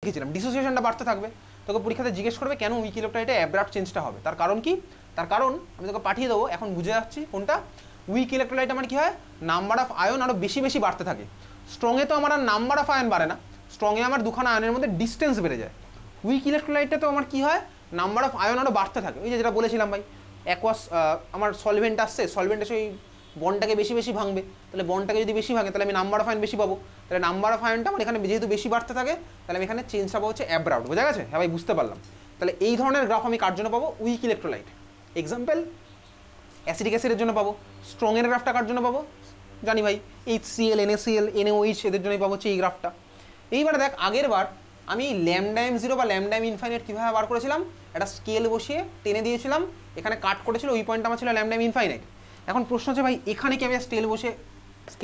লিখেছিলাম ডিসোসিয়েশনটা বাড়তে থাকবে। তোকে পরীক্ষাতে জিজ্ঞেস করবে কেন উইক ইলেকট্রোলাইটে অ্যাব্রাপ্ট চেঞ্জটা হবে, তার কারণ কি? তার কারণ আমি তোকে পাঠিয়ে দেবো, এখন বুঝে যাচ্ছি কোনটা। উইক ইলেকট্রোলাইট আমার কি হয়, নাম্বার অফ আয়ন আরো বেশি বেশি বাড়তে থাকে। স্ট্রংয়ে তো আমার আর নাম্বার অফ আয়ন বাড়ে না, স্ট্রংয়ে আমার দুখানা আয়নের মধ্যে ডিস্টেন্স বেড়ে যায়। উইক ইলেকট্রোলাইটে তো আমার কি হয়, নাম্বার অফ আয়ন আরো বাড়তে থাকে। ওই যে যেটা বলেছিলাম ভাই, অ্যাকোয়াস আমার সলভেন্ট আসছে, সলভেন্ট এসে ওই বন্ডটাকে বেশি বেশি ভাঙবে, তাহলে বন্ডটাকে যদি বেশি ভাঙে তাহলে আমি নাম্বার অফ আয়ন বেশি পাবো, তাহলে নাম্বার অফ আয়নটা আমার এখানে যেহেতু বেশি বাড়তে থাকে তাহলে আমি এখানে চেঞ্জ পাবো হচ্ছে অ্যাব্রাপ্ট। বোঝা গেছে? হ্যাঁ ভাই বুঝতে পারলাম। তাহলে এই ধরনের গ্রাফ আমি কার জন্য পাবো? Weak electrolyte. এক্সাম্পল অ্যাসিডিক অ্যাসিডের জন্য পাবো। স্ট্রংয়ের গ্রাফটা কার জন্য পাবো? জানি ভাই, HCl, NaCl, NaOH এদের জন্যই পাবো হচ্ছে এই গ্রাফটা। এইবারে দেখ, আগের বার আমি ল্যামডা M0 বা ল্যামডা M ইনফাইনাইট কীভাবে বার করেছিলাম, একটা স্কেল বসিয়ে টেনে দিয়েছিলাম, এখানে কাট করেছিল, ওই পয়েন্ট আমার ছিল ল্যামডা M ইনফাইনাইট। এখন প্রশ্ন হচ্ছে ভাই, এখানে কি আমি স্কেল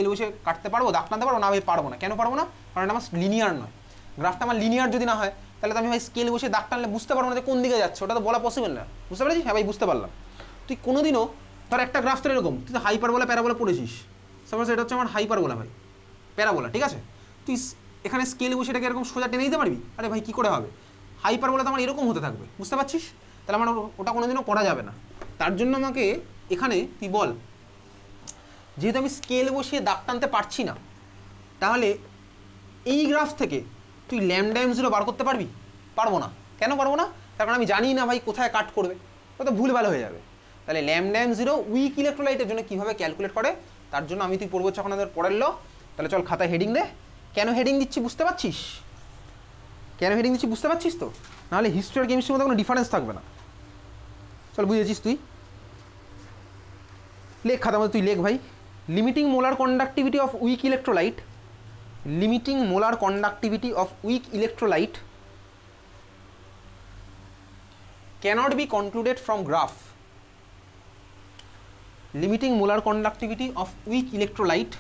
বসে কাটতে পারবো, দাগ টানতে পারবো? না ভাই পারবো না। কেন পারবো না? কারণ এটা আমার লিনিয়ার নয়। গ্রাফটা আমার লিনিয়ার যদি না হয় তাহলে তো আমি ভাই স্কেল বসে দাগ টানলে বুঝতে পারবো না যে কোন দিকে যাচ্ছে, ওটা তো বলা পসিবল না। বুঝতে পেরেছিস? হ্যাঁ ভাই বুঝতে পারলাম। তুই কোনোদিনও ধর একটা গ্রাফ তো এরকম, তুই তো হাইপারবোলা প্যারাবোলা পড়েছিস, সাপোজ এটা হচ্ছে আমার হাইপারবোলা ভাই, প্যারাবোলা, ঠিক আছে? তুই এখানে স্কেল বসে এটাকে এরকম সোজা টেনে দিতে পারবি? আরে ভাই কী করে হবে? হাইপারবোলা তো আমার এরকম হতে থাকবে, বুঝতে পারছিস? তাহলে আমার ওটা কোনোদিনও করা যাবে না। তার জন্য আমাকে এখানে তুই বল, যেহেতু আমি স্কেল বসিয়ে দাগ টানতে পারছি না, তাহলে এই গ্রাফ থেকে তুই ল্যামডা M0 বার করতে পারবি? পারবো না। কেন পারবো না? তার কারণ আমি জানি না ভাই কোথায় কাট করবে, ও তো ভুলভাল হয়ে যাবে। তাহলে ল্যামডা M0 উইক ইলেকট্রোলাইটের জন্য কীভাবে ক্যালকুলেট করে, তার জন্য আমি তুই পড়বো এখন আমাদের পড়ের ল। তাহলে চল খাতায় হেডিং দে। কেন হেডিং দিচ্ছি বুঝতে পারছিস? কেন হেডিং দিচ্ছি বুঝতে পারছিস তো? নাহলে হিস্ট্রি আর কেমিস্ট্রির মধ্যে কোনো ডিফারেন্স থাকবে না। চল বুঝেছিস তুই? লেখ খাতার মধ্যে, তুই লেখ ভাই। Limiting molar conductivity of weak electrolyte, limiting molar conductivity of weak electrolyte cannot be concluded from graph. Limiting molar conductivity of weak electrolyte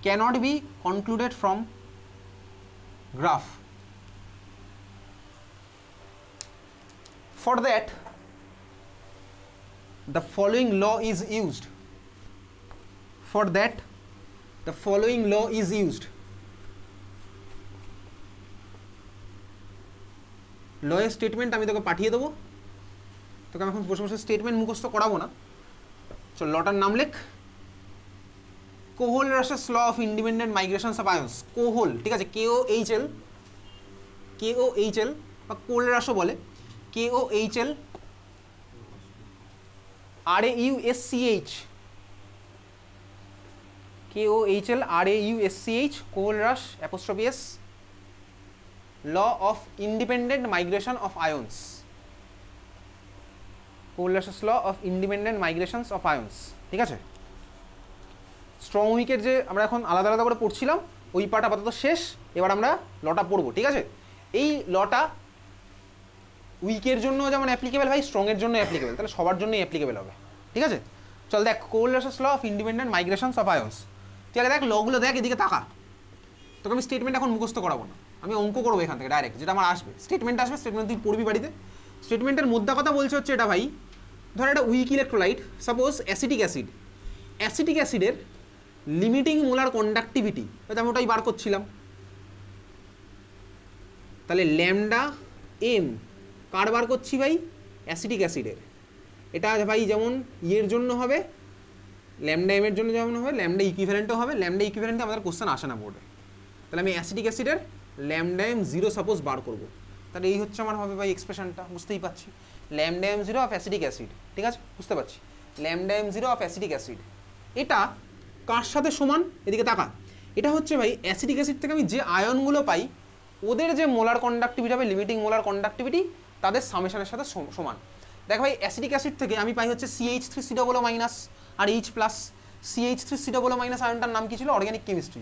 cannot be concluded from graph. For that, the following law is used. For that, the following law is used. লয়ের statement আমি তোকে পাঠিয়ে দেবো, তোকে আমি এখন বসে বসে স্টেটমেন্ট মুখস্থ করাবো না। চল লটার নাম লেখ। Kohlrausch's law of independent migrations of ions. Kohl, ঠিক আছে, KOHL বা কোল-রাশও বলে, KOHL RAUSCH, KOHL RAUSCH, Kohlrausch apostrophe S, law of independent migration of ions, Kohlrausch's law of independent migrations of ions, ঠিক আছে? স্ট্রং উইকের যে আমরা এখন আলাদা আলাদা করে পড়ছিলাম, ওই পার্ট আপাতত শেষ, এবার আমরা লটা পড়বো, ঠিক আছে? এই লটা উইকের জন্য যেমন অ্যাপ্লিকেবল ভাই, স্ট্রংয়ের জন্য অ্যাপ্লিকেবল, তাহলে সবার জন্যই অ্যাপ্লিকেবল হবে, ঠিক আছে? চল দেখ, Kohlrausch's law of independent migrations of ions. তুই আগে দেখ লগুলো, দেখ, এদিকে তাকা। তোকে আমি স্টেটমেন্ট এখন মুখস্থ করাবো না, আমি অঙ্ক করবো এখান থেকে ডাইরেক্ট, যেটা আমার আসবে স্টেটমেন্ট আসবে, স্টেটমেন্ট তুই পড়বি বাড়িতে। স্টেটমেন্টের মোদ্দা কথা বলছে হচ্ছে এটা ভাই, ধর একটা weak electrolyte, suppose acetic acid, acetic অ্যাসিডের লিমিটিং মোলার কন্ডাক্টিভিটি, হয়তো আমি ওটাই বার করছিলাম। তাহলে ল্যামডা M কার বার করছি ভাই? অ্যাসিটিক অ্যাসিডের। এটা ভাই যেমন ইয়ের জন্য হবে, ল্যামডা M এর জন্য যেমন হবে, ল্যামডা ইকুইভ্যালেন্টও হবে। ল্যামডা ইকুইভ্যালেন্টে আমাদের কোশ্চেন আসে না বোর্ডে। তাহলে আমি অ্যাসিটিক অ্যাসিডের ল্যামডা M0 সাপোজ বার করবো, তাহলে এই হচ্ছে আমার হবে ভাই এক্সপ্রেশনটা, বুঝতেই পারছি। Lambda M0 of acetic acid, ঠিক আছে, বুঝতে পারছি। Lambda M0 of acetic acid, এটা কার সাথে সমান? এদিকে তাকা। এটা হচ্ছে ভাই অ্যাসিটিক অ্যাসিড থেকে আমি যে আয়নগুলো পাই, ওদের যে মোলার কন্ডাক্টিভিটি হবে, লিমিটিং মোলার কন্ডাক্টিভিটি, তাদের সামেশনের সাথে সমান। দেখ ভাই, অ্যাসিটিক অ্যাসিড থেকে আমি পাই হচ্ছে CH3COO- আর H+। CH3COO- আয়নটার নাম কি ছিল অর্গানিক কেমিস্ট্রি?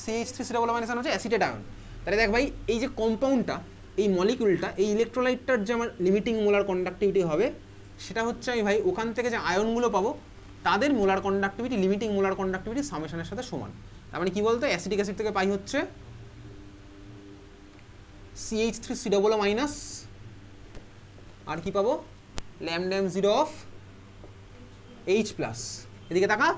CH3COO- আয়ন হচ্ছে অ্যাসিটেট আয়ন। তাহলে দেখ ভাই, এই যে কম্পাউন্ডটা, এই মলিকিউলটা, এই ইলেকট্রোলাইটটার যে আমার লিমিটিং মোলার কন্ডাক্টিভিটি হবে, সেটা হচ্ছে আমি ভাই ওখান থেকে যে আয়নগুলো পাবো তাদের molar conductivity, limiting molar conductivity সামেশনের সাথে সমান। তার মানে কি বলতো, অ্যাসিটিক অ্যাসিড থেকে পাই হচ্ছে CH3COO- আর কি পাবো? Lambda M0 of H+। এদিকে তাকা,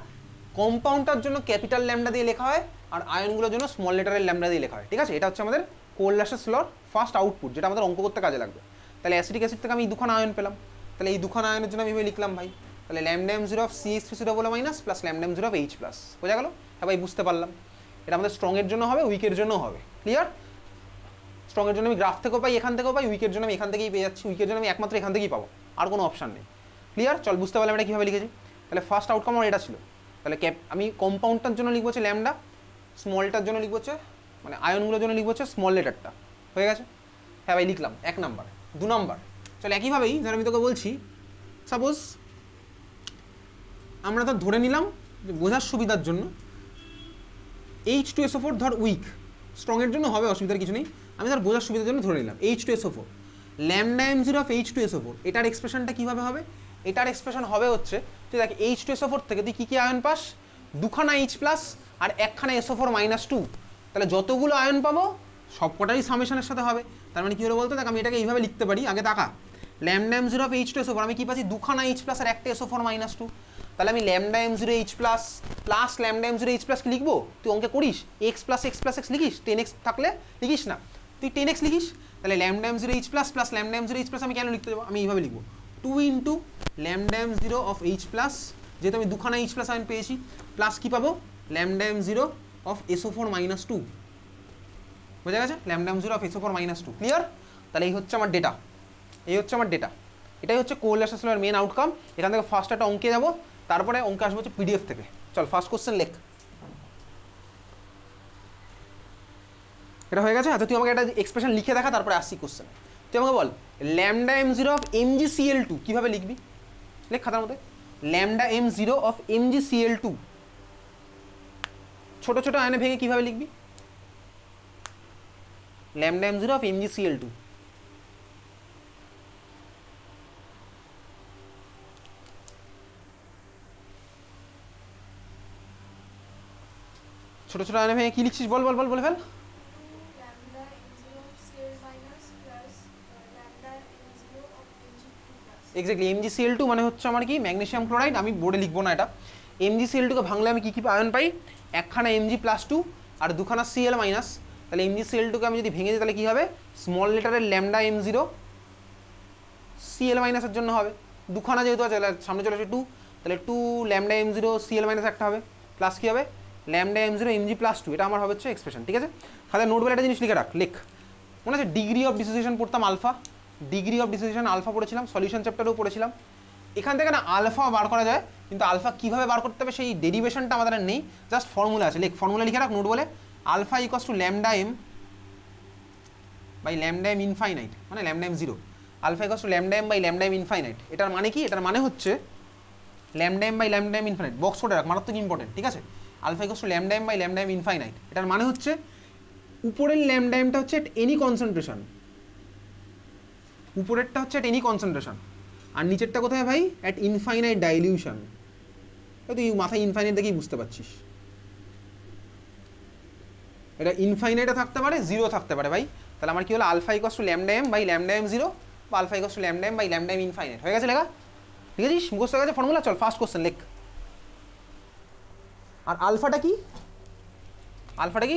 কম্পাউন্ডটার জন্য ক্যাপিটাল ল্যামডা দিয়ে লেখা হয়, আর আয়নগুলোর জন্য স্মল লেটারের ল্যামডা দিয়ে লেখা হয়, ঠিক আছে? এটা হচ্ছে আমাদের কোল্লাসের লর ফার্স্ট আউটপুট, যেটা আমাদের অঙ্ক করতে কাজে লাগবে। তাহলে অ্যাসিটিক অ্যাসিড থেকে আমি এই দুখানা আয়ন পেলাম, তাহলে এই দুখানা আয়নের জন্য আমি লিখলাম ভাই, তাহলে ল্যামডা M0 অফ CH3 বলে minus plus lambda M0 of H plus. বোঝা গেল? হ্যাঁ ভাই, বুঝতে পারলাম। এটা আমাদের স্ট্রংয়ের জন্য হবে, উইকের জন্য হবে। ক্লিয়ার? স্ট্রংয়ের জন্য আমি গ্রাফ থেকেও পাই, এখান থেকেও পাই, উইকের জন্য আমি এখান থেকেই পেয়ে যাচ্ছি। উইকের জন্য আমি একমাত্র এখান থেকেই পাবো, আর কোনো অপশান নেই। ক্লিয়ার? চল, বুঝতে পারলাম এটা কীভাবে লিখেছি। তাহলে ফার্স্ট আউটকাম আমার এটা ছিল। তাহলে আমি কম্পাউন্ডটার জন্য লিখবো হচ্ছে ল্যামডা, স্মলটার জন্য লিখবো হচ্ছে মানে আয়নগুলোর জন্য লিখবো হচ্ছে স্মল লেটারটা। হয়ে গেছে? হ্যাঁ ভাই, লিখলাম 1 নাম্বার। 2 নাম্বার, চল একইভাবেই ধর আমি তোকে বলছি, সাপোজ আমরা তো ধরে নিলাম যে বোঝার সুবিধার জন্য H2SO4 ধর উইক, স্ট্রংয়ের জন্য হবে, অসুবিধার কিছু নেই। আমি ধর বোঝার সুবিধার জন্য ধরে নিলাম H2SO4 lambda M0 of H2SO4। এটার এক্সপ্রেশনটা কীভাবে হবে? এটার এক্সপ্রেশন হবে হচ্ছে, তুই দেখ H2SO4 থেকে তুই কী কী আয়ন পাস? দুখানা H প্লাস আর একখানা SO4 -2। তাহলে যতগুলো আয়ন পাবো সবকটাই সামেশনের সাথে হবে। তার মানে কী হলো বলতো? দেখ আমি এটাকে এইভাবে লিখতে পারি, আগে তাকা। ল্যামডা M0 অফ H2SO4 আমি কী পাচ্ছি? দুখানা H প্লাস আর একটা SO4 -2। তাহলে আমি lambda M0 H plus plus lambda M0 H plus লিখবো। তুই অঙ্কে করিস এক্স প্লাস এক্স লিখিস, 10x থাকলে লিখিস না, তুই 10x লিখিস। তাহলে lambda M0 H plus plus lambda M0 H plus আমি কেন লিখতে যাবো? আমি এইভাবে লিখবো 2 into lambda M0 of H plus, যেহেতু আমি দুখানা H প্লাস আয়ন পেয়েছি, প্লাস কী পাবো? Lambda M0 of SO4 -2। বোঝা গেছে? Lambda M0 of SO4 -2। Clear? তাহলে এই হচ্ছে আমার ডেটা, এই হচ্ছে আমার ডেটা। এটাই হচ্ছে কোল্লাসের লর মেন আউটকাম। এখান থেকে ফার্স্ট একটা অঙ্কে যাবো, তারপরে অঙ্কে আসবো হচ্ছে PDF থেকে। চল ফার্স্ট কোশ্চেন লেখ। এটা হয়ে গেছে? আচ্ছা তুই আমাকে একটা এক্সপ্রেশন লিখে দেখা, তারপরে আসছি কোশ্চেন। তুই আমাকে বল ল্যামডা M0 অফ MgCl2 কীভাবে লিখবি? লেখ খাতার মধ্যে, ল্যামডা M0 অফ MgCl2 ছোট ছোট আয়নে ভেঙে কীভাবে লিখবি? Lambda M0 of MgCl2। ছোট ছোট আয়নে ভেঙে কী লিখছিস? বল বল বল, বলে ফেল। এক্স্যাক্টলি, MgCl2 মানে হচ্ছে আমার কি? Magnesium chloride. আমি বোর্ডে লিখবো না এটা। MgCl2 কে ভাঙলে আমি কী কী আয়ন পাই? একখানা Mg+2 আর দুখানা Cl-। তাহলে MgCl2 কে আমি যদি ভেঙে দিই তাহলে কী হবে? স্মল লেটারের ল্যামডা M0 Cl- এর জন্য হবে, দুখানা যেহেতু আছে সামনে চলে আসে 2, তাহলে 2 ল্যামডা M0 Cl- একটা হবে, প্লাস কী হবে? Lambda M0 Mg+2। এটা আমার হবে হচ্ছে এক্সপ্রেশন, ঠিক আছে? তাহলে নোট বলে একটা জিনিস লিখে রাখ, লেখ। মনে আছে ডিগ্রি অফ ডিসোসিয়েশন পড়তাম alpha, degree of dissociation alpha পড়েছিলাম, সলিউশন চ্যাপ্টারেও পড়েছিলাম। এখান থেকে না আলফা বার করা যায়, কিন্তু আলফা কীভাবে বার করতে হবে সেই ডেরিভেশনটা আমাদের নেই, জাস্ট ফর্মুলা আছে। লেখ, ফর্মুলা লিখে রাখ নোট বলে, alpha equals to lambda M by lambda M infinite, মানে lambda M0। Alpha equals to lambda M by lambda M infinite. এটার মানে কি? এটার মানে হচ্ছে lambda M by lambda M infinite. Box করে রাখ, মারাত্মক ইম্পর্টেন্ট, ঠিক আছে? Alpha equals to lambda M by lambda M infinite. এটার মানে হচ্ছে উপরের ল্যামডা এমটা হচ্ছে এট এনি কনসেন্ট্রেশন, উপরেরটা হচ্ছে এট এনি কনসেন্ট্রেশন, আর নিচেরটা কোথায় ভাই? At infinite dilution. তুই মাথায় ইনফাইনাইট দেখেই বুঝতে পারছিস, এটা ইনফাইনাইটও থাকতে পারে, জিরো থাকতে পারে ভাই। তাহলে আমার কি হলো? Alpha equals to lambda M by lambda M0 বা alpha equals to lambda M by lambda M infinite. হয়ে গেছে লেখা? ঠিক আছে, মুখস্থ হয়ে গেছে ফর্মুলা। চল ফার্স্ট কোশ্চেন লেখ। আর আলফাটা কি? আলফাটা কি?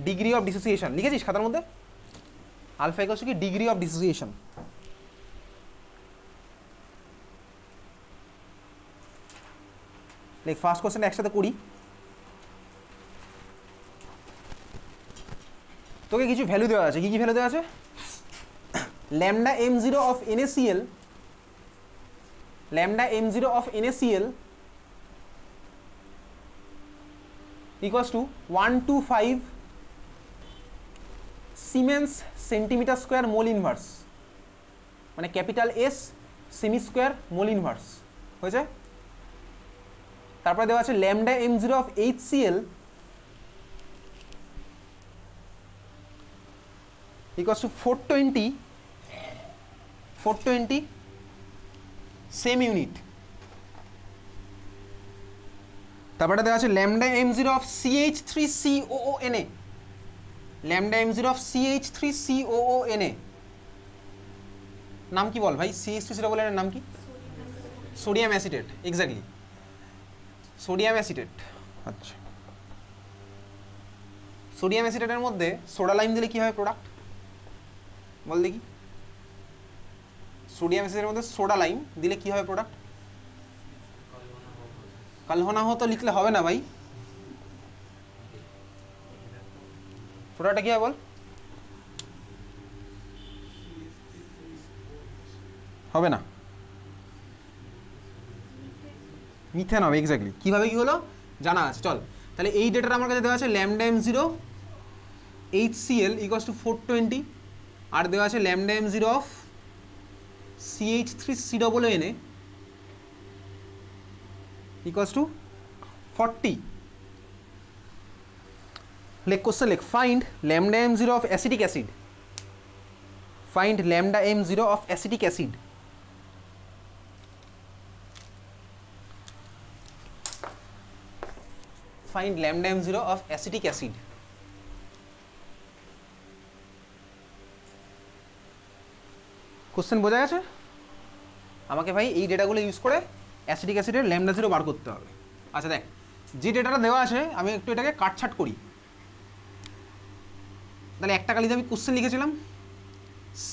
Degree of dissociation. লিখেছিস খাতার মধ্যে? আলফা ইকুয়ালস টু কি? Degree of dissociation. লেখ, ফার্স্ট কোশ্চেন একসাথে করি। তোকে কিছু ভ্যালু দেওয়া আছে, কি কি ভ্যালু দেওয়া আছে? Lambda M0 of NaCl, lambda M0 of NaCl equals to 125 siemens centimetre square mole inverse, মানে capital S semi square mole inverse. হয়েছে? তারপরে দেওয়া আছে lambda M0 of HCl equals to 420 same unit. তারপরে দেওয়া আছে lambda M0 of CH3COONA, lambda M0 of CH3COONA নাম কি বল ভাই? CH3 এর নাম কি? Sodium acetate. Exactly, sodium acetate. আচ্ছা, সোডিয়াম অ্যাসিটেটের মধ্যে সোডা লাইম দিলে কি হয় প্রোডাক্ট বল দেখি, সোডিয়াম অ্যাসিডের মধ্যে সোডা লাইম দিলে কি হবে প্রোডাক্ট? কালহনা হতো লিখলে হবে না ভাই, সোডাটা কি হয় বল? হবে না, মিথেন হবে। এক্স্যাক্টলি কিভাবে কি হলো জানা আছে। চল তাহলে এই ডেটাটা আমার কাছে দেওয়া আছে ল্যামডা m0 HCl = 420 আর দেওয়া আছে ল্যামডা m0 অফ CH3COONA = 40। লেখ কোশ্চেন লেখ, find lambda m0 of acetic acid, find lambda m0 of acetic acid. Find lambda m0 of acetic acid. Question বোঝা গেছে? আমাকে ভাই এই ডেটাগুলো ইউজ করে অ্যাসিটিক অ্যাসিডের ল্যামডা 0 বার করতে হবে। আচ্ছা দেখ, যে ডেটাটা দেওয়া আছে আমি একটু এটাকে কাটছাট করি। তাহলে একটা কালিতে আমি কোশ্চেন লিখেছিলাম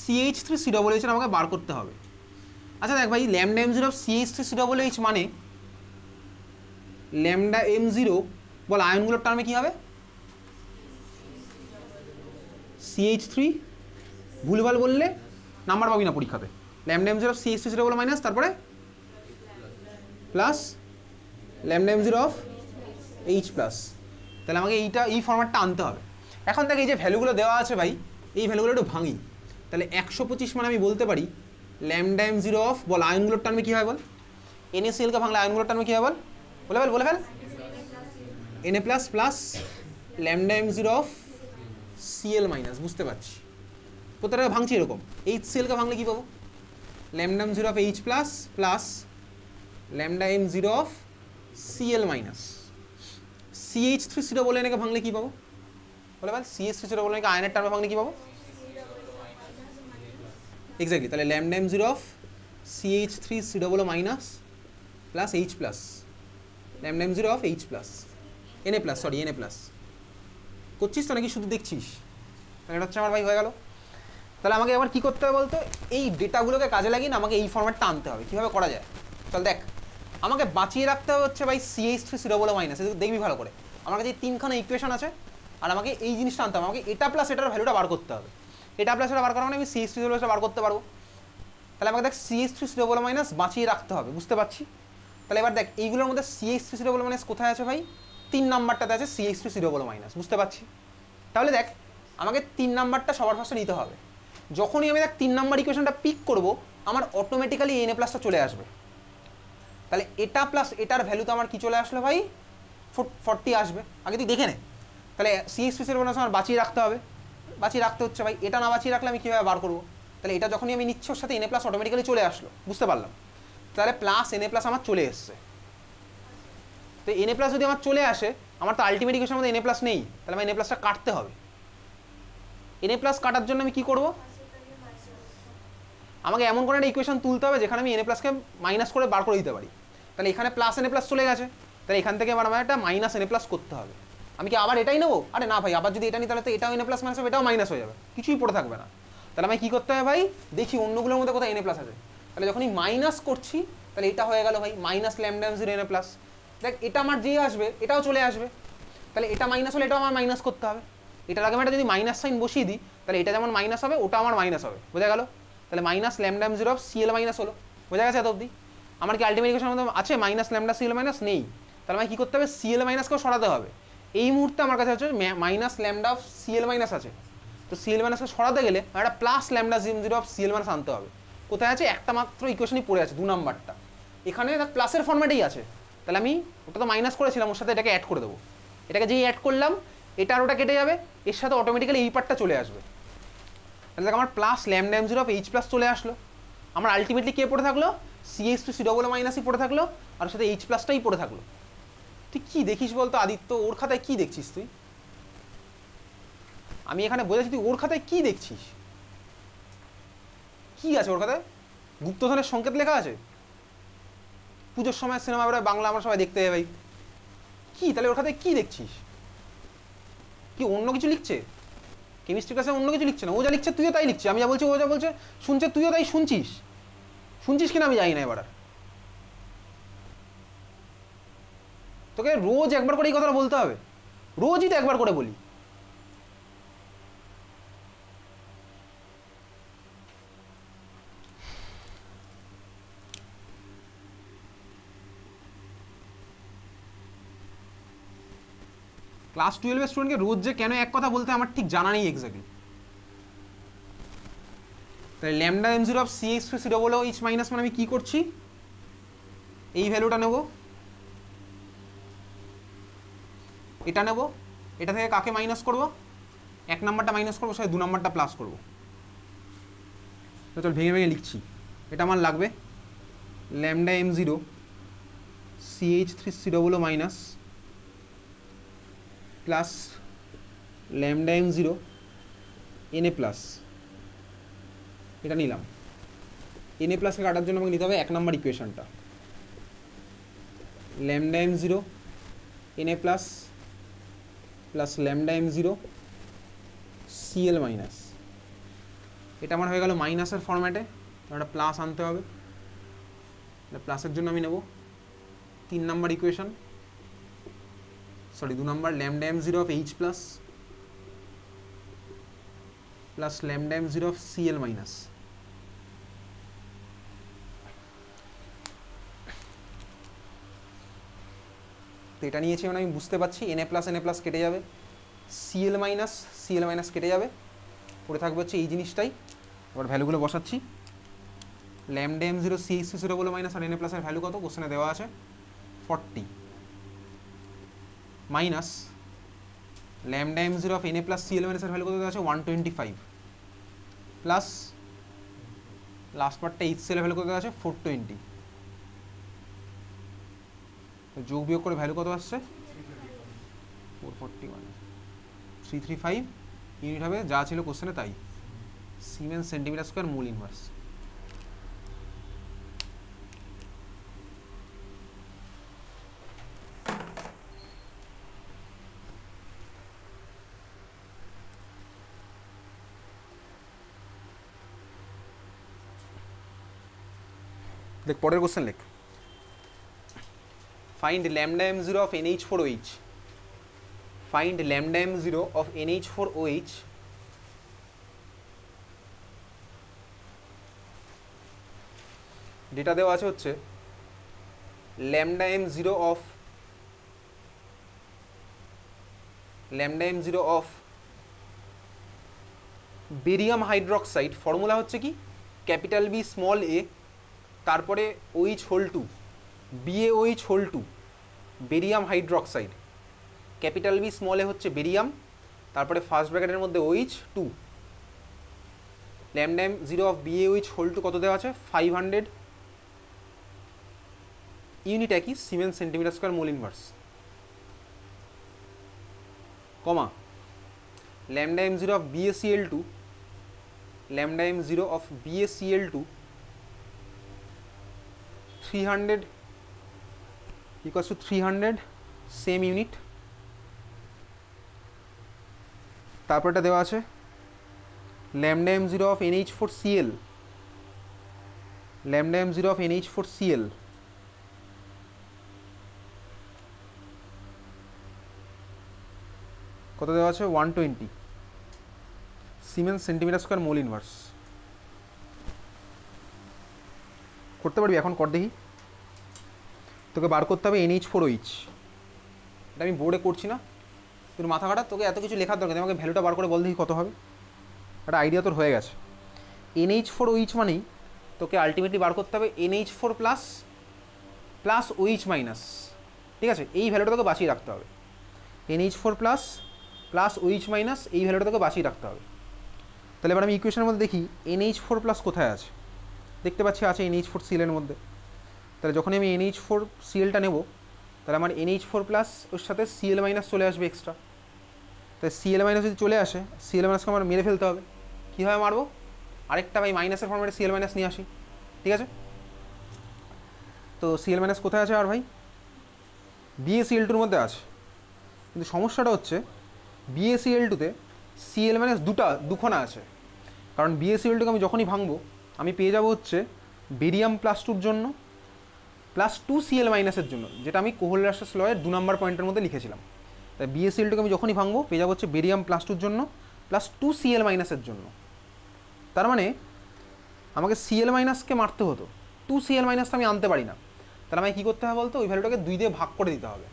CH3COOH আমাকে বার করতে হবে। আচ্ছা দেখ ভাই, ল্যামডা m0 অফ CH3COOH মানে ল্যামডা m0 বল আয়নগুলোর টার্মে কি হবে? CH3, ভুলভাল বললে নাম্বার পাবি না পরীক্ষাতে। Lambda m0 of CH3COOH minus তারপরে plus lambda m0 of H plus. তাহলে আমাকে এই ফরম্যাটটা আনতে হবে। এখন দেখ এই যে ভ্যালুগুলো দেওয়া আছে ভাই, এই ভ্যালুগুলো একটু ভাঙি। তাহলে 125 মানে আমি বলতে পারি ল্যামডা m0 অফ বল আয়নগুলোর টার্মে কি হয় বল? NaCl কে ভাঙলে আয়নগুলোর টার্মে কি হয় বল? বলে fail Na plus plus lambda m0 of Cl minus. বুঝতে পারছি প্রত্যেকটা ভাঙছি এরকম। HCl কে ভাঙলে কি পাবো? Lambda m0 of H plus plus lambda m0 of Cl minus. CH3COOH কে ভাঙলে কি পাবো? বলে বল CH3COOH কে আয়নের টার্মে ভাঙলে কি পাবো? এক্স্যাক্টলি, তাহলে lambda m0 of CH3COOH minus plus H plus lambda m0 of H plus Na plus, sorry Na plus. করছিস তো নাকি শুধু দেখছিস? তাহলে এটা হচ্ছে আমার ভাই হয়ে গেল। তাহলে আমাকে এবার কি করতে হবে বলতো, এই ডেটাগুলোকে কাজে লাগিয়ে না আমাকে এই ফরম্যাটটা আনতে হবে। কীভাবে করা যায় চল দেখ। আমাকে বাঁচিয়ে রাখতে হবে হচ্ছে ভাই CH3COOH মাইনাস। দেখবি ভালো করে, আমার কাছে 3খানা ইকুয়েশন আছে আর আমাকে এই জিনিসটা আনতে হবে। আমাকে এটা প্লাস এটার ভ্যালুটা বার করতে হবে। এটা প্লাস এটা বার করা মানে আমি CH3COOH বার করতে পারবো। তাহলে আমাকে দেখ CH3COOH মাইনাস বাঁচিয়ে রাখতে হবে। বুঝতে পারছি? তাহলে এবার দেখ এইগুলোর মধ্যে CH3COOH মাইনাস কোথায় আছে ভাই? 3 নাম্বারটাতে আছে CH3COOH মাইনাস। বুঝতে পারছি? তাহলে দেখ আমাকে 3 নাম্বারটা সবার ফার্স্টে নিতে হবে। যখনই আমি দেখ 3 নাম্বার ইকুয়েশনটা পিক করব আমার অটোমেটিক্যালি Na প্লাসটা চলে আসবে। তাহলে এটা প্লাস এটার ভ্যালু তো আমার কি চলে আসলো ভাই? 40 আসবে। আগে তুই দেখে নে। তাহলে CH3COOH মাইনাস আমার বাঁচিয়ে রাখতে হবে। বাঁচিয়ে রাখতে হচ্ছে ভাই, এটা না বাঁচিয়ে রাখলে আমি কীভাবে বার করবো? তাহলে এটা যখনই আমি নিচ্ছি ওর সাথে Na প্লাস অটোমেটিক্যালি চলে আসলো। বুঝতে পারলাম? তাহলে প্লাস Na প্লাস আমার চলে এসছে। তো Na প্লাস যদি আমার চলে আসে, আমার তো আলটিমেট ইকুয়েশনের মধ্যে Na প্লাস নেই, তাহলে আমার Na প্লাসটা কাটতে হবে। Na প্লাস কাটার জন্য আমি কি করব? আমাকে এমন কোনো একটা ইকুয়েশন তুলতে হবে যেখানে আমি Na প্লাসকে মাইনাস করে বার করে দিতে পারি। তাহলে এখানে প্লাস Na প্লাস চলে গেছে, তাহলে এখান থেকে আমার একটা মাইনাস Na প্লাস করতে হবে। আমি কি আবার এটাই নেবো? আরে না ভাই, আবার যদি এটা নিই তাহলে তো এটাও Na প্লাস মাইনাস হবে, এটাও মাইনাস হয়ে যাবে, কিছুই পড়ে থাকবে না। তাহলে আমি কি করতে হবে ভাই? দেখি অন্যগুলোর মধ্যে কোথায় Na প্লাস আছে। তাহলে যখনই মাইনাস করছি তাহলে এটা হয়ে গেল ভাই minus lambda m0 Na plus. দেখ এটা আমার যে আসবে এটাও চলে আসবে, তাহলে এটা মাইনাস হলে এটাও আমার মাইনাস করতে হবে। এটার আগে আমি একটা যদি মাইনাস সাইন বসিয়ে দিই তাহলে এটা যেমন মাইনাস হবে ওটা আমার মাইনাস হবে। বোঝা গেল? তাহলে minus lambda m0 of Cl minus হলো। বোঝা গেছে এত অবধি? আমার কি আলটিমেট ইকুয়েশনের মধ্যে আছে মাইনাস ল্যামডা Cl মাইনাস? নেই। তাহলে আমাকে কি করতে হবে? Cl মাইনাসকেও সরাতে হবে। এই মুহূর্তে আমার কাছে হচ্ছে minus lambda of Cl minus আছে, তো Cl মাইনাসকে সরাতে গেলে একটা plus lambda m0 of Cl minus আনতে হবে। কোথায় আছে? একটা মাত্র ইকুয়েশনই পড়ে আছে, 2 নাম্বারটা। এখানে প্লাসের ফর্ম্যাটেই আছে। তাহলে আমি ওটা তো মাইনাস করেছিলাম, ওর সাথে এটাকে অ্যাড করে দেবো। এটাকে যেই অ্যাড করলাম এটা আর ওটা কেটে যাবে, এর সাথে অটোমেটিক্যালি এই পার্টটা চলে আসবে। তাহলে দেখ আমার plus lambda m0 of H plus চলে আসলো। আমার আলটিমেটলি কে পড়ে থাকলো? CH3COOH মাইনাসই পড়ে থাকলো আর ওর সাথে H প্লাসটাই পড়ে থাকলো। তুই কি দেখিস বলতো আদিত্য? ওর খাতায় কি দেখছিস তুই? আমি এখানে বোঝাচ্ছি, তুই ওর খাতায় কি দেখছিস? কি আছে ওর খাতায়? গুপ্তধনের সংকেত লেখা আছে? পুজোর সময় সিনেমা বেরোয় বাংলা, আমরা সবাই দেখতে যাই ভাই। কি তাহলে ওর খাতায় কি দেখছিস? কি অন্য কিছু লিখছে? কেমিস্ট্রি ক্লাসে অন্য কিছু লিখছে না, ও যা লিখছে তুইও তাই লিখছিস, আমি যা বলছি ও যা বলছে শুনছে তুইও তাই শুনছিস, শুনছিস কিনা আমি জানি না। এবার তোকে রোজ একবার করে এই কথাটা বলতে হবে, রোজই তো একবার করে বলি। ক্লাস 12-এর স্টুডেন্টকে রোজ যে কেন এক কথা বলতে আমার ঠিক জানা নেই এক্স্যাক্টলি। তাহলে lambda M zero of C H three C double O H minus মানে আমি কি করছি, এই ভ্যালুটা নেব, এটা নেব, এটা থেকে কাকে মাইনাস করব, 1 নাম্বারটা মাইনাস করবো, সাথে 2 নাম্বারটা প্লাস করবো। তো চল ভেঙে ভেঙে লিখছি। এটা আমার লাগবে lambda M zero C H three C double O minus plus lambda M zero N A plus, এটা নিলাম। এন এ প্লাসকে কাটার জন্য আমাকে নিতে হবে 1 নাম্বার ইকুয়েশনটা, lambda M zero N A plus plus lambda M zero C L minus. এটা আমার হয়ে গেল মাইনাসের ফরম্যাটে, একটা প্লাস আনতে হবে। প্লাসের জন্য আমি নেব 3 number equation, sorry 2 number, lambda M zero of H plus plus lambda M zero of CL minus. তো এটা নিয়েছি মানে আমি বুঝতে পারছি এন এ প্লাস কেটে যাবে, সিএল মাইনাস কেটে যাবে, পড়ে থাকবে হচ্ছে এই জিনিসটাই। এবার ভ্যালুগুলো বসাচ্ছি, lambda M zero C H C zero বলে মাইনাস আর এন এ প্লাসের ভ্যালু কত কোশ্চেনে দেওয়া আছে 40, minus lambda M zero of N A plus CL মাইনাসের ভ্যালু কত দেওয়া আছে 125, প্লাস লাস্ট পার্টটা এইচ সি এর ভ্যালু কত দেওয়া আছে 420। যোগ বিয়োগ করে ভ্যালু কত আসছে 441, 335 ইউনিট হবে, যা ছিল কোশ্চেনে তাই, siemens centimetre square mole inverse. দেখ পরের কোশ্চেন লেখ, find lambda M zero of NH4OH, find lambda M zero of NH4OH যেটা দেওয়া আছে হচ্ছে lambda M zero of barium hydroxide, formula হচ্ছে কি ক্যাপিটাল বি স্মল এ, তারপরে OH whole 2 BaOH whole 2 barium hydroxide, capital B small A হচ্ছে barium, তারপরে first ব্র্যাকেটের মধ্যে OH 2, lambda M zero of BaOH whole 2 কত দেওয়া আছে 500 ইউনিট একই, siemens centimetre square mole inverse, comma lambda M zero of BaCl2, lambda M zero of BaCl2 300 equals to 300 same unit. তারপরটা দেওয়া আছে lambda M zero of NH4Cl, lambda M zero of NH4Cl কত দেওয়া আছে 120 siemens centimetre square mole inverse. করতে পারবি এখন, কর দেখি। তোকে বার করতে হবে NH4OH, এটা আমি বোর্ডে করছি না, তোর মাথা কাটা, তোকে এত কিছু লেখার দরকার নেই, আমাকে ভ্যালুটা বার করে বল দেখি কত হবে, একটা আইডিয়া তোর হয়ে গেছে। NH4OH মানেই তোকে আলটিমেটলি বার করতে হবে NH4 plus plus OH minus, ঠিক আছে, এই ভ্যালুটা তোকে বাঁচিয়ে রাখতে হবে, NH4 plus plus OH minus, এই ভ্যালুটা তোকে বাঁচিয়ে রাখতে হবে। তাহলে এবার আমি ইকুয়েশনের মধ্যে দেখি NH4 প্লাস কোথায় আছে, দেখতে পাচ্ছি আছে NH4Cl এর মধ্যে। তাহলে যখন আমি NH4Clটা নেব, তাহলে আমার NH4 প্লাস ওর সাথে Cl মাইনাস চলে আসবে এক্সট্রা। তাই Cl মাইনাস যদি চলে আসে, Cl মাইনাসকে আমার মেরে ফেলতে হবে। কীভাবে মারবো, আরেকটা ভাই মাইনাসের ফর্মেটে Cl মাইনাস নিয়ে আসি, ঠিক আছে। তো Cl মাইনাস কোথায় আছে আর ভাই BaCl2 এর মধ্যে আছে, কিন্তু সমস্যাটা হচ্ছে BaCl2তে Cl মাইনাস দুখানা আছে, কারণ BaCl2কে আমি যখনই ভাঙবো আমি পেয়ে যাবো হচ্ছে বেরিয়াম প্লাস 2-র জন্য প্লাস 2Cl মাইনাসের জন্য, যেটা আমি কোহলারাসের লয়ের 2 নম্বর পয়েন্টের মধ্যে লিখেছিলাম। তাই BaCl2কে আমি যখনই ভাঙবো পেয়ে যাবো হচ্ছে বেরিয়াম প্লাস 2-র জন্য প্লাস 2Cl মাইনাসের জন্য। তার মানে আমাকে Cl মাইনাসকে মারতে হতো, 2Cl মাইনাসটা আমি আনতে পারি না, তাহলে আমাকে কী করতে হবে বলতো, ওই ভ্যালুটাকে 2 দিয়ে ভাগ করে দিতে হবে।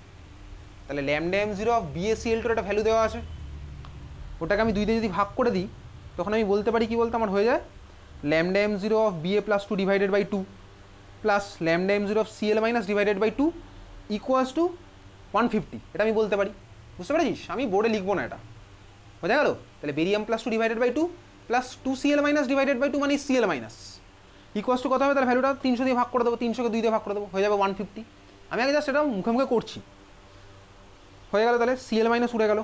তাহলে ল্যামডা m0 অফ BaCl2 একটা ভ্যালু দেওয়া আছে, ওটাকে আমি 2 দিয়ে যদি ভাগ করে দিই তখন আমি বলতে পারি কি বলতে, আমার হয়ে যায় lambda m0 of Ba plus 2 divided by 2 plus lambda m0 of Cl minus divided by 2 equals to 150। এটা আমি বলতে পারি, বুঝতে পেরেছিস? আমি বোর্ডে লিখবো না, এটা বোঝা গেল? তাহলে barium plus 2 divided by 2 plus 2Cl minus divided by 2 মানে Cl মাইনাস ইকুয়ালস টু কত হবে, তাহলে ভ্যালুটা 300 দিয়ে ভাগ করে দেবো, 300কে 2 দিয়ে ভাগ করে দেবো, হয়ে যাবে 150। আমি আগে জাস্ট এটা মুখে মুখে করছি, হয়ে গেল। তাহলে Cl মাইনাস উড়ে গেল,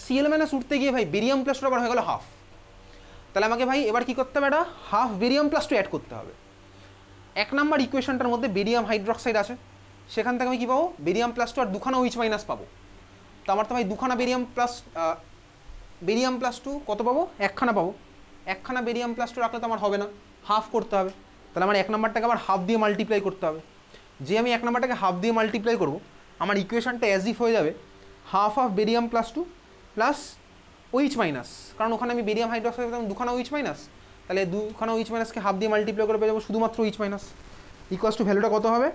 Cl মাইনাস উঠতে গিয়ে ভাই বেরিয়াম প্লাস 2 আবার হয়ে গেল হাফ। তাহলে আমাকে ভাই এবার কি করতে হবে, এটা হাফ বেরিয়াম প্লাস 2 অ্যাড করতে হবে। 1 নাম্বার ইকুয়েশনটার মধ্যে বেরিয়াম হাইড্রক্সাইড আছে, সেখান থেকে আমি কী পাবো, বেরিয়াম প্লাস 2 আর দুখানা OH মাইনাস পাবো। তো আমার তো ভাই দুখানা বেরিয়াম প্লাস 2 কত পাবো, একখানা পাবো। একখানা বেরিয়াম প্লাস 2 রাখলে তো আমার হবে না, হাফ করতে হবে। তাহলে আমার 1 নাম্বারটাকে আবার হাফ দিয়ে মাল্টিপ্লাই করতে হবে। যে আমি 1 নাম্বারটাকে হাফ দিয়ে মাল্টিপ্লাই করবো, আমার ইকুয়েশনটা অ্যাজ ইফ হয়ে যাবে half of barium plus 2 plus OH minus, কারণ ওখানে আমি বেরিয়াম হাইড্রক্সাইড দুখানা OH মাইনাস, তাহলে দুখানা OH মাইনাসকে হাফ দিয়ে মাল্টিপ্লাই করে পেয়ে যাবো শুধুমাত্র OH মাইনাস। ইকুয়ালস টু ভ্যালুটা কত হবে,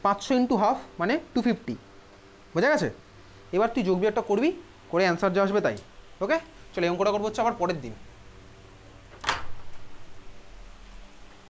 500 ইন্টু হাফ মানে 250। বোঝা গেছে? এবার তুই যোগ বিয়োগটা করবি, করে অ্যান্সার যা আসবে তাই। ওকে, চলো অঙ্কটা করবো হচ্ছে আবার পরের দিন।